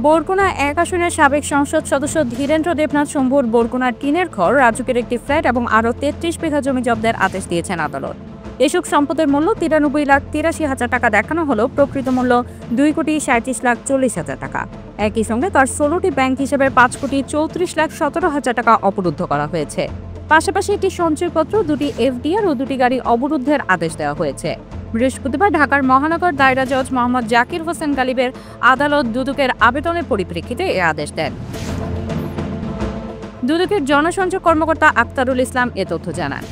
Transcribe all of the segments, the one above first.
বরগুনা ১ আসনের সাবেক সংসদ সদস্য ধীরেন্দ্র দেবনাথ শম্ভুর বরগুনার টিনের ঘর, রাজুকের একটি ফ্ল্যাট এবং আরও ৩৩ বিঘা জমি জব্দের আদেশ দিয়েছেন আদালত। এসব সম্পদের মূল্য ৯৩,৮৩,০০০ টাকা দেখানো হলেও প্রকৃত মূল্য ২,৩৭,৪০,০০০ টাকা। একই সঙ্গে তার ১৬টি ব্যাংক হিসেবে ৫,৩৪,১৭,০০০ টাকা অবরুদ্ধ করা হয়েছে। পাশাপাশি একটি সঞ্চয়পত্র, ২টি এফডিআর ও ২টি গাড়ি অবরুদ্ধের আদেশ দেওয়া হয়েছে। বৃহস্পতিবার ঢাকার মহানগর দায়রা জজ মোহাম্মদ জাকির হোসেন গালিবের আদালত দুদকের আবেদনের পরিপ্রেক্ষিতে এ আদেশ দেন। দুদকের জনসংযোগ কর্মকর্তা আক্তারুল ইসলাম এ তথ্য জানান।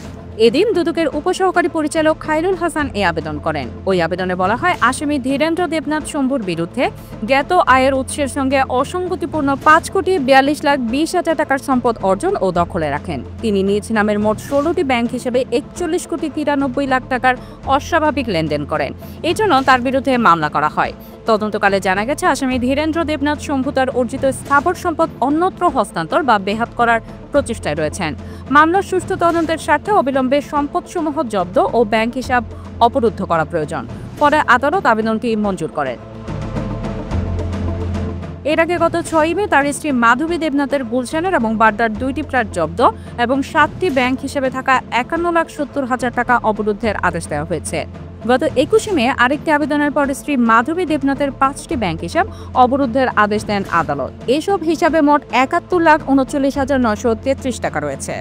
এদিন দুদকের উপসহকারী পরিচালক খায়রুল হাসান এ আবেদন করেন। ওই আবেদনে বলা হয়, আসামি ধীরেন্দ্র দেবনাথ শম্ভুর বিরুদ্ধে জ্ঞাত আয়ের উৎসের সঙ্গে অসঙ্গতিপূর্ণ ৫,৪২,২০,০০০ টাকার সম্পদ অর্জন ও দখলে রাখেন। তিনি নিজ নামের মোট ১৬টি ব্যাংক হিসেবে ৪১,৯৩,০০,০০০ টাকার অস্বাভাবিক লেনদেন করেন। এই জন্য তার বিরুদ্ধে মামলা করা হয়। তদন্তকালে জানা গেছে, আসামি ধীরেন্দ্র দেবনাথ শম্ভু তার অর্জিত স্থাবর সম্পদ অন্যত্র হস্তান্তর বা বেহাত করার প্রচেষ্টায় রয়েছেন। মামলার সুষ্ঠু তদন্তের স্বার্থে অবিলম্বে সম্পদসমূহ জব্দ ও ব্যাংক হিসাব অবরুদ্ধ করা প্রয়োজন। পরে আদালত আবেদনটি মঞ্জুর করেন। এর আগে গত ৬ মে তার স্ত্রী মাধবী দেবনাথের গুলশানের এবং বাড্ডার ২টি ফ্ল্যাট জব্দ এবং ৭টি ব্যাংক হিসেবে থাকা ৫১,৭০,০০০ টাকা অবরুদ্ধের আদেশ দেওয়া হয়েছে। গত ২১ মে আরেকটি আবেদনের পর স্ত্রী মাধবী দেবনাথের ৫টি ব্যাংক হিসাব অবরুদ্ধের আদেশ দেন আদালত। এসব হিসাবে মোট ৭১,৩৯,৯৩৩ টাকা রয়েছে।